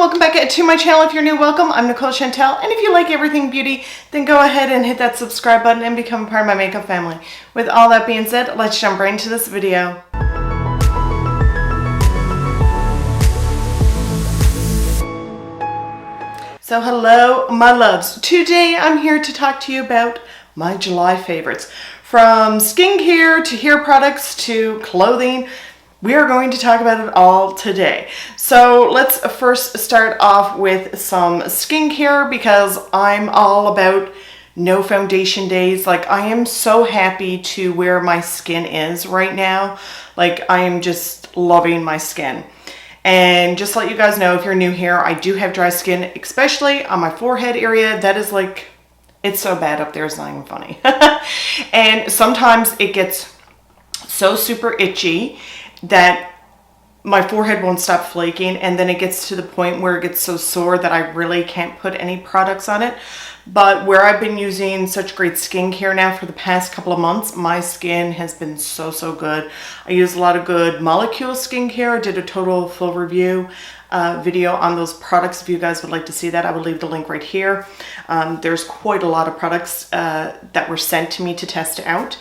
welcome back to my channel. If you're new, welcome. I'm Nicole Chantell, and if you like everything beauty, then go ahead and hit that subscribe button and become a part of my makeup family. With all that being said, let's jump right into this video. So hello my loves. Today I'm here to talk to you about my July favorites. From skincare to hair products to clothing, we are going to talk about it all today. So let's first start off with some skincare because I'm all about no foundation days. Like, I am so happy to where my skin is right now. Like, I am just loving my skin. And just to let you guys know, if you're new here, I do have dry skin, especially on my forehead area. That is like, it's so bad up there, it's not even funny. And sometimes it gets so super itchy that my forehead won't stop flaking, and then it gets to the point where it gets so sore that I really can't put any products on it. But where I've been using such great skincare now for the past couple of months, my skin has been so good. I use a lot of good molecule skincare. I did a total full review video on those products. If you guys would like to see that, I will leave the link right here. There's quite a lot of products that were sent to me to test out,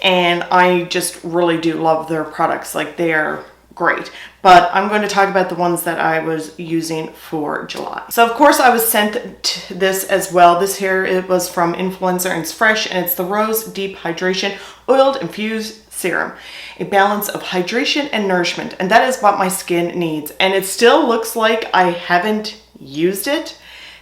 and I just really do love their products. Like, they're great. But I'm going to talk about the ones that I was using for July. So of course I was sent this as well. This here, it was from Influencer and it's fresh, and it's the Rose Deep Hydration Oil-Infused Serum. A balance of hydration and nourishment, and that is what my skin needs. And it still looks like I haven't used it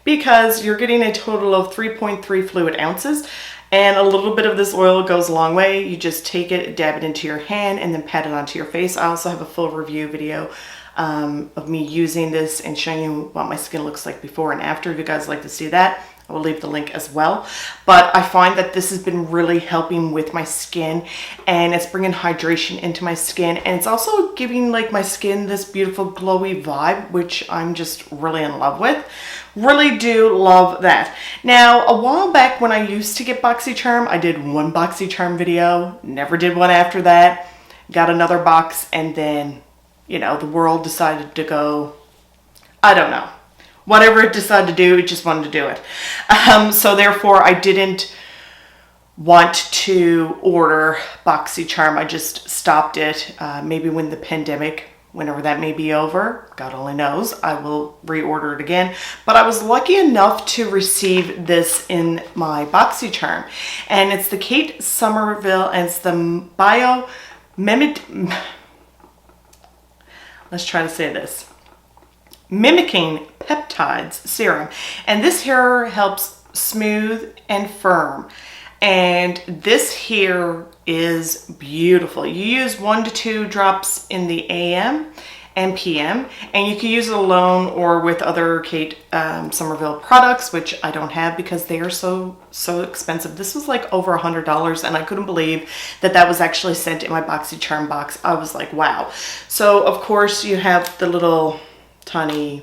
because you're getting a total of 3.3 fluid ounces. And a little bit of this oil goes a long way. You just take it, dab it into your hand, and then pat it onto your face. I also have a full review video of me using this and showing you what my skin looks like before and after. If you guys like to see that, I will leave the link as well. But I find that this has been really helping with my skin, and it's bringing hydration into my skin, and it's also giving like my skin this beautiful glowy vibe, which I'm just really in love with. Really do love that. Now, a while back when I used to get BoxyCharm, I did one BoxyCharm video, never did one after that, got another box, and then, you know, the world decided to go, I don't know. Whatever it decided to do, it just wanted to do it. So therefore, I didn't want to order BoxyCharm. I just stopped it. Maybe when the pandemic, whenever that may be over, God only knows, I will reorder it again. But I was lucky enough to receive this in my BoxyCharm. And it's the Kate Somerville, and it's the Bio-Mimicking. Let's try to say this. Mimicking Peptides Serum. And this here helps smooth and firm. And this here is beautiful. You use 1 to 2 drops in the AM and PM, and you can use it alone or with other Kate Somerville products, which I don't have because they are so expensive. This was like over $100, and I couldn't believe that that was actually sent in my BoxyCharm box. I was like, wow. So of course you have the little tiny,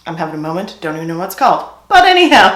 I'm having a moment, don't even know what it's called. But anyhow,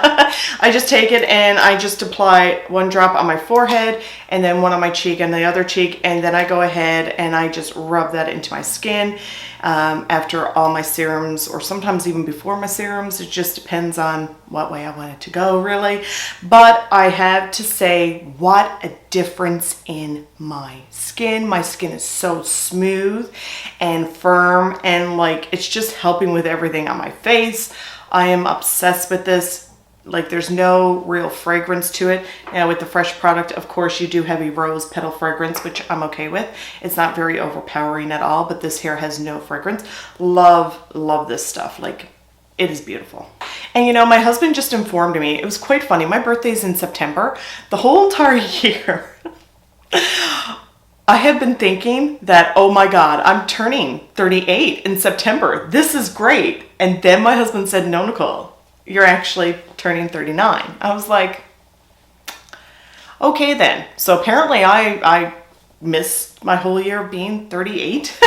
I just take it and I just apply 1 drop on my forehead and then 1 on my cheek and the other cheek, and then I go ahead and I just rub that into my skin after all my serums, or sometimes even before my serums. It just depends on what way I want it to go, really. But I have to say, what a difference in my skin. My skin is so smooth and firm, and like, it's just helping with everything on my face. I am obsessed with this. Like, there's no real fragrance to it. Now with the fresh product, of course, you do have a rose petal fragrance, which I'm okay with. It's not very overpowering at all, but this here has no fragrance. Love this stuff. Like, it is beautiful. And you know, my husband just informed me, it was quite funny. My birthday's in September. The whole entire year, I have been thinking that, oh my God, I'm turning 38 in September. This is great. And then my husband said, no, Nicole, you're actually turning 39. I was like, okay then. So apparently I missed my whole year being 38.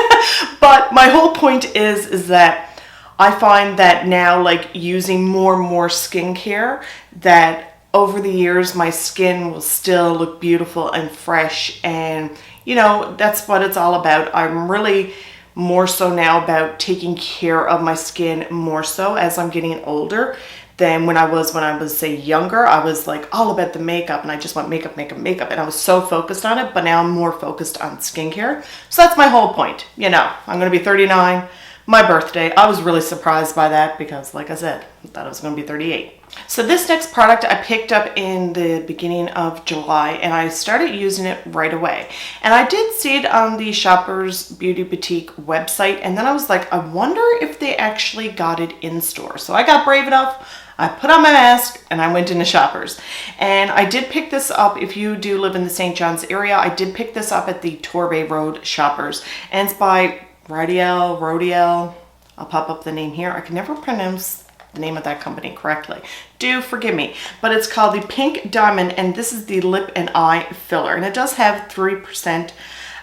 But my whole point is that I find that now, like, using more and more skincare, that over the years my skin will still look beautiful and fresh, and you know, that's what it's all about. I'm really more so now about taking care of my skin more so as I'm getting older than when I was say younger. I was like all about the makeup and I just want makeup, makeup, makeup, and I was so focused on it, but now I'm more focused on skincare. So that's my whole point. You know, I'm gonna be 39, my birthday. I was really surprised by that because, like I said, I thought I was gonna be 38. So this next product I picked up in the beginning of July and I started using it right away. And I did see it on the Shoppers Beauty Boutique website, and then I was like, I wonder if they actually got it in store. So I got brave enough, I put on my mask and I went into Shoppers. And I did pick this up, if you do live in the St. John's area, I did pick this up at the Torbay Road Shoppers. And it's by Rodial. I'll pop up the name here. I can never pronounce the name of that company correctly. Do forgive me. But it's called the Pink Diamond, and this is the lip and eye filler. And it does have 3%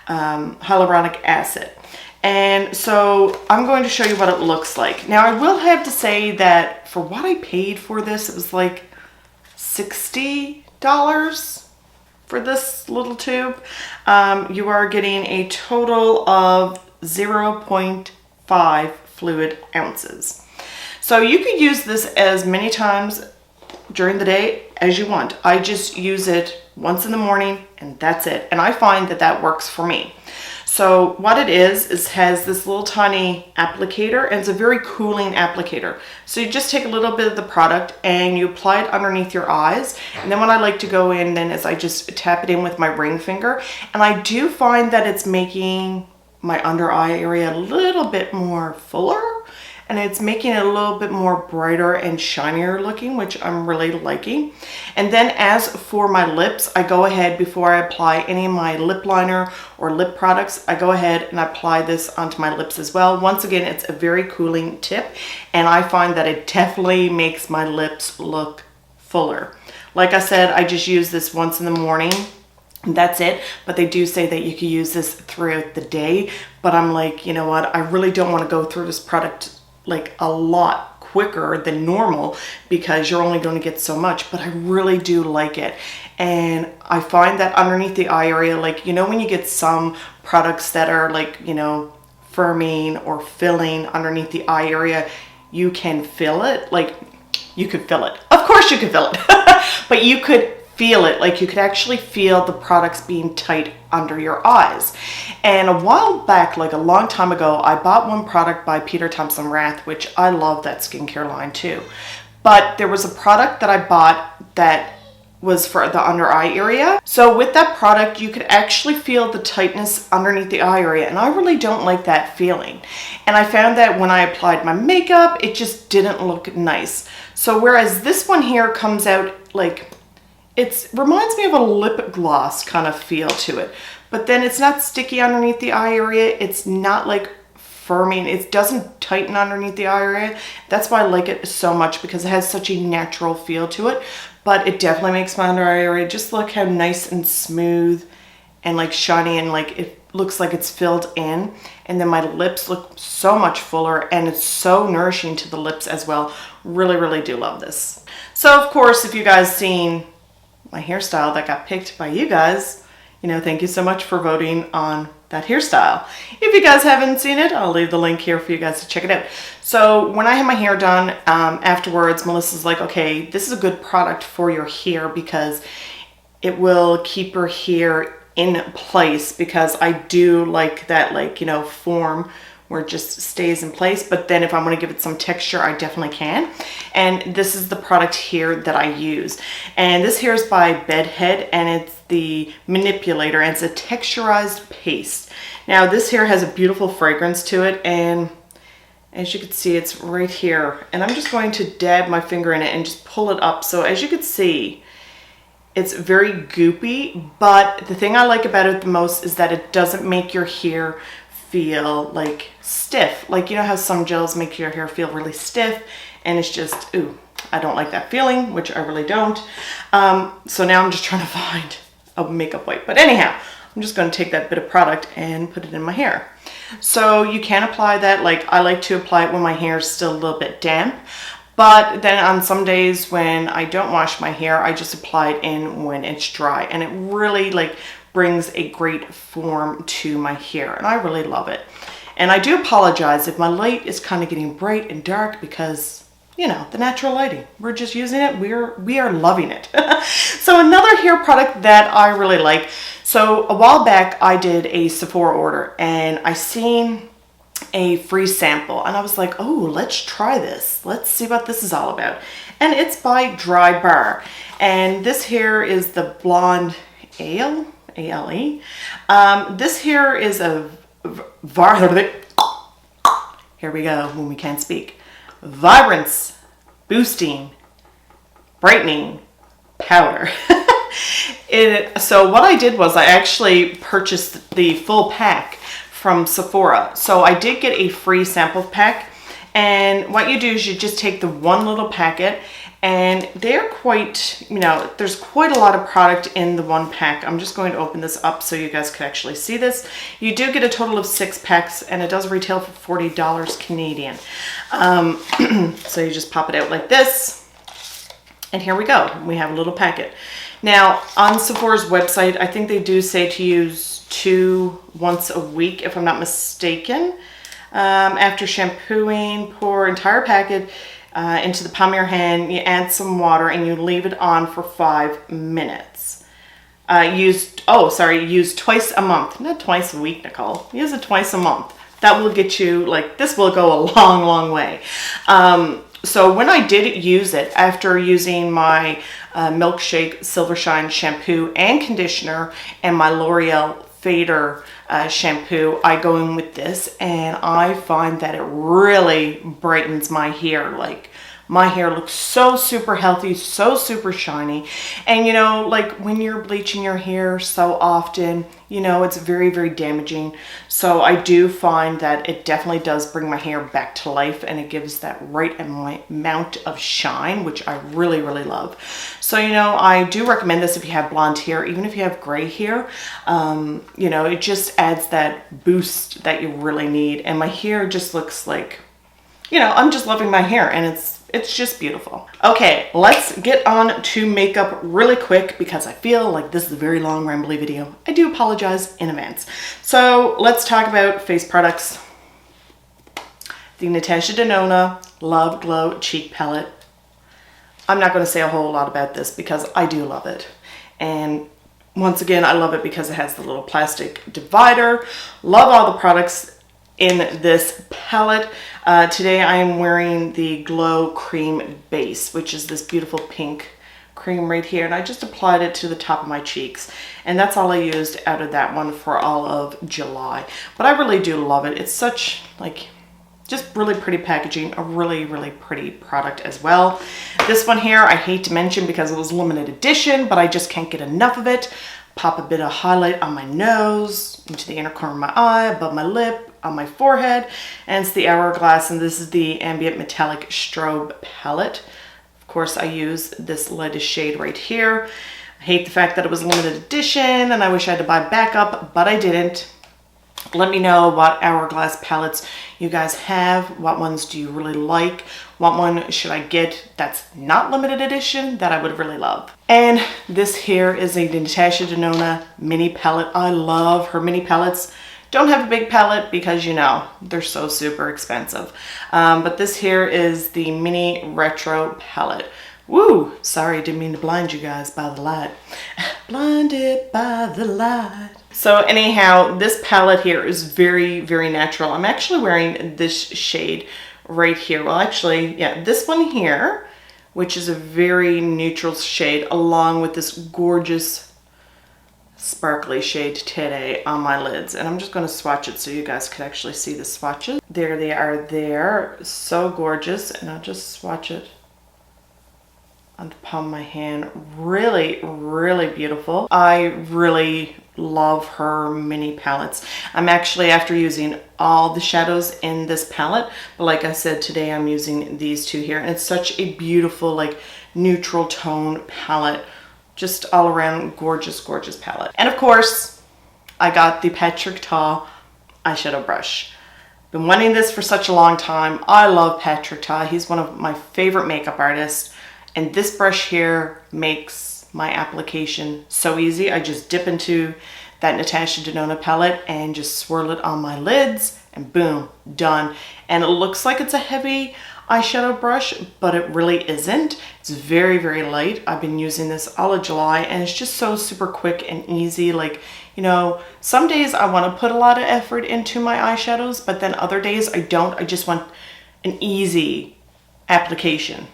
hyaluronic acid. And so I'm going to show you what it looks like. Now I will have to say that for what I paid for this, it was like $60 for this little tube. You are getting a total of 0.5 fluid ounces. So you could use this as many times during the day as you want. I just use it once in the morning and that's it. And I find that that works for me. So what it is has this little tiny applicator, and it's a very cooling applicator. So you just take a little bit of the product and you apply it underneath your eyes. And then what I like to go in then is I just tap it in with my ring finger. And I do find that it's making my under eye area a little bit more fuller. And it's making it a little bit more brighter and shinier looking, which I'm really liking. And then as for my lips, I go ahead before I apply any of my lip liner or lip products, I go ahead and apply this onto my lips as well. Once again, it's a very cooling tip, and I find that it definitely makes my lips look fuller. Like I said, I just use this once in the morning. That's it, but they do say that you can use this throughout the day. But I'm like, you know what, I really don't want to go through this product like a lot quicker than normal because you're only going to get so much, but I really do like it. And I find that underneath the eye area, like, you know, when you get some products that are like, you know, firming or filling underneath the eye area, you can feel it. Like, you could feel it. Of course you could feel it, but you could feel it. Like, you could actually feel the products being tight under your eyes. And a while back, like a long time ago, I bought one product by Peter Thompson Rath, which I love that skincare line too. But there was a product that I bought that was for the under eye area. So with that product, you could actually feel the tightness underneath the eye area. And I really don't like that feeling. And I found that when I applied my makeup, it just didn't look nice. So whereas this one here comes out like, it reminds me of a lip gloss kind of feel to it, but then it's not sticky underneath the eye area. It's not like firming. It doesn't tighten underneath the eye area. That's why I like it so much, because it has such a natural feel to it, but it definitely makes my under eye area just look how nice and smooth and like shiny, and like it looks like it's filled in. And then my lips look so much fuller, and it's so nourishing to the lips as well. Really, really do love this. So of course, if you guys seen my hairstyle that got picked by you guys, you know, thank you so much for voting on that hairstyle. If you guys haven't seen it, I'll leave the link here for you guys to check it out. So when I had my hair done, afterwards, Melissa's like, okay, this is a good product for your hair because it will keep your hair in place, because I do like that, like, you know, form where it just stays in place. But then if I want to give it some texture, I definitely can. And this is the product here that I use. And this here is by Bedhead, and it's the Manipulator, and it's a texturized paste. Now this here has a beautiful fragrance to it, and as you can see, it's right here. And I'm just going to dab my finger in it and just pull it up. So as you can see, it's very goopy, but the thing I like about it the most is that it doesn't make your hair feel like stiff. Like, you know how some gels make your hair feel really stiff, and it's just, ooh, I don't like that feeling, which I really don't. So now I'm just trying to find a makeup wipe. But anyhow, I'm just going to take that bit of product and put it in my hair. So you can apply that, like I like to apply it when my hair is still a little bit damp. But then on some days when I don't wash my hair, I just apply it in when it's dry. And it really like brings a great form to my hair, and I really love it. And I do apologize if my light is kind of getting bright and dark because, you know, the natural lighting. We're just using it. We are loving it. So another hair product that I really like. So a while back I did a Sephora order and I seen a free sample and I was like, oh, let's try this. Let's see what this is all about. And it's by Drybar. And this here is the Blonde Ale, A-L-E. This here is a here we go when we can't speak. Vibrance-Boosting Brightening Powder. So what I did was I actually purchased the full pack from Sephora. So I did get a free sample pack. And what you do is you just take the one little packet and they're quite, you know, there's quite a lot of product in the one pack. I'm just going to open this up so you guys can actually see this. You do get a total of 6 packs and it does retail for $40 Canadian. So you just pop it out like this. And here we go. We have a little packet. Now on Sephora's website, I think they do say to use 2 once a week, if I'm not mistaken. After shampooing, pour entire packet into the palm of your hand, you add some water and you leave it on for 5 minutes. Use twice a month, not twice a week, Nicole. Use it twice a month. That will get you, like, this will go a long, long way. So when I did use it, after using my Milkshake Silver Shine shampoo and conditioner and my L'Oreal Fader shampoo, I go in with this and I find that it really brightens my hair. Like, my hair looks so super healthy, so super shiny. And you know, like when you're bleaching your hair so often, you know, it's very, very damaging. So I do find that it definitely does bring my hair back to life and it gives that right amount of shine, which I really, really love. So, you know, I do recommend this if you have blonde hair, even if you have gray hair. You know, it just adds that boost that you really need. And my hair just looks like, you know, I'm just loving my hair and it's just beautiful. Okay, let's get on to makeup really quick because I feel like this is a very long, rambly video. I do apologize in advance. So let's talk about face products. The Natasha Denona Love Glow Cheek Palette. I'm not going to say a whole lot about this because I do love it. And once again, I love it because it has the little plastic divider. Love all the products in this palette. Today I am wearing the Glow Cream Base, which is this beautiful pink cream right here, and I just applied it to the top of my cheeks, and that's all I used out of that one for all of July. But I really do love it. It's such, like, just really pretty packaging, a really, really pretty product as well. This one here I hate to mention because it was limited edition, but I just can't get enough of it. Pop a bit of highlight on my nose, into the inner corner of my eye, above my lip, on my forehead, and it's the Hourglass, and this is the Ambient Metallic Strobe palette. Of course, I use this lightest shade right here. I hate the fact that it was limited edition, and I wish I had to buy backup, but I didn't. Let me know what Hourglass palettes you guys have. What ones do you really like? What one should I get that's not limited edition that I would really love? And this here is a Natasha Denona mini palette. I love her mini palettes. Don't have a big palette because, you know, they're so super expensive. But this here is the mini retro palette. Woo! Sorry, didn't mean to blind you guys by the light. Blinded by the light. So anyhow, this palette here is very, very natural. I'm actually wearing this shade right here. Well, actually, yeah, this one here, which is a very neutral shade, along with this gorgeous sparkly shade today on my lids. And I'm just going to swatch it so you guys can actually see the swatches. There they are there. So gorgeous. And I'll just swatch it on the palm of my hand. Really, really beautiful. I really love her mini palettes. I'm actually after using all the shadows in this palette, but like I said, today I'm using these two here, and it's such a beautiful, like, neutral tone palette. Just all around gorgeous, gorgeous palette. And of course, I got the Patrick Ta eyeshadow brush. Been wanting this for such a long time. I love Patrick Ta. He's one of my favorite makeup artists. And this brush here makes my application so easy. I just dip into that Natasha Denona palette and just swirl it on my lids, and boom, done. And it looks like it's a heavy eyeshadow brush, but it really isn't. It's very, very light. I've been using this all of July, and it's just so super quick and easy. Like, you know, some days I want to put a lot of effort into my eyeshadows, but then other days I don't. I just want an easy application.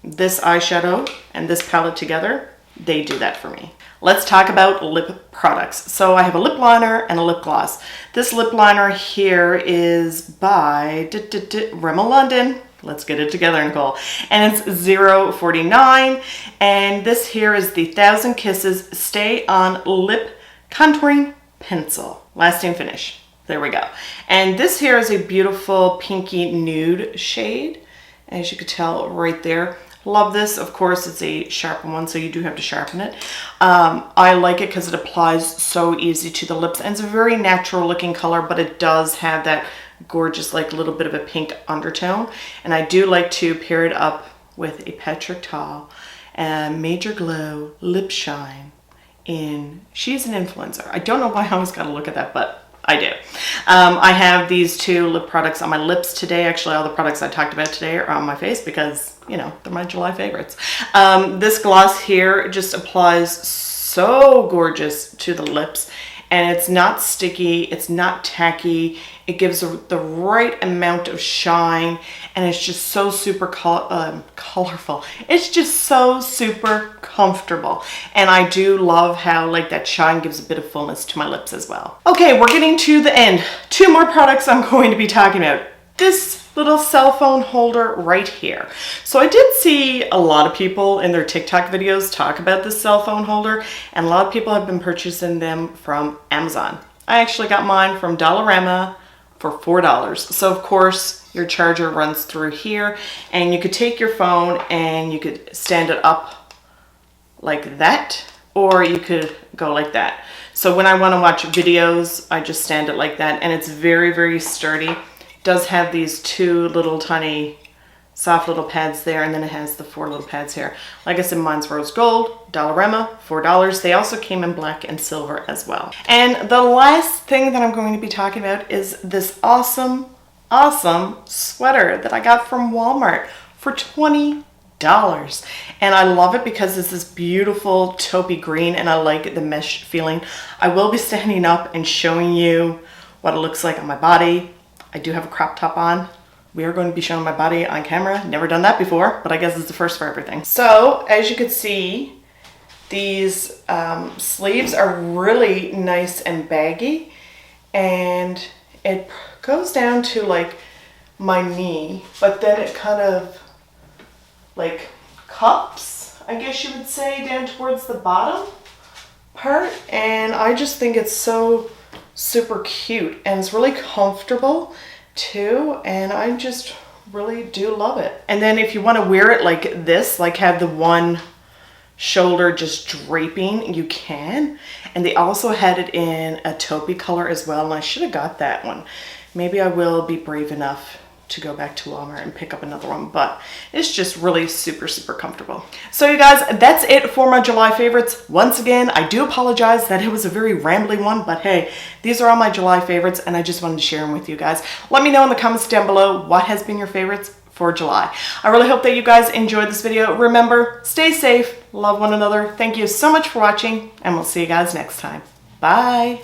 This eyeshadow and this palette together, they do that for me. Let's talk about lip products. So I have a lip liner and a lip gloss. This lip liner here is by Rimmel London. Let's get it together, Nicole. And it's 0.49. And this here is the 1000 Kisses Stay On Lip Contouring Pencil. Lasting finish. There we go. And this here is a beautiful pinky nude shade, as you could tell right there. Love this. Of course, it's a sharpened one, so you do have to sharpen it. I like it because it applies so easy to the lips, and it's a very natural looking color, but it does have that gorgeous, like, little bit of a pink undertone. And I do like to pair it up with a Patrick Ta and Major Glow Lip Shine in She's an Influencer. I don't know why I always got to look at that, but I do. I have these two lip products on my lips today. Actually, all the products I talked about today are on my face because, you know, they're my July favorites. This gloss here just applies so gorgeous to the lips, and it's not sticky, it's not tacky. It gives the right amount of shine, and it's just so super colorful. It's just so super comfortable. And I do love how, like, that shine gives a bit of fullness to my lips as well. Okay, we're getting to the end. Two more products I'm going to be talking about. This little cell phone holder right here. So I did see a lot of people in their TikTok videos talk about this cell phone holder, and a lot of people have been purchasing them from Amazon. I actually got mine from Dollarama for $4. So of course your charger runs through here, and you could take your phone and you could stand it up like that, or you could go like that. So when I want to watch videos, I just stand it like that, and it's very, very sturdy. It does have these two little tiny soft little pads there, and then it has the 4 little pads here. Like I said, mine's rose gold, Dollarama, $4. They also came in black and silver as well. And the last thing that I'm going to be talking about is this awesome, awesome sweater that I got from Walmart for $20. And I love it because it's this beautiful taupey green, and I like the mesh feeling. I will be standing up and showing you what it looks like on my body. I do have a crop top on. We are going to be showing my body on camera. Never done that before, but I guess it's the first for everything. So as you can see, these sleeves are really nice and baggy, and it goes down to like my knee, but then it kind of like cups, I guess you would say, down towards the bottom part. And I just think it's so super cute, and it's really comfortable too, and I just really do love it. And then if you want to wear it like this, like have the one shoulder just draping, you can. And they also had it in a taupey color as well, and I should have got that one. Maybe I will be brave enough to go back to Walmart and pick up another one, but it's just really super, super comfortable. So you guys, that's it for my July favorites. Once again, I do apologize that it was a very rambling one, but hey, these are all my July favorites, and I just wanted to share them with you guys. Let me know in the comments down below what has been your favorites for July. I really hope that you guys enjoyed this video. Remember, stay safe, love one another. Thank you so much for watching, and we'll see you guys next time. Bye.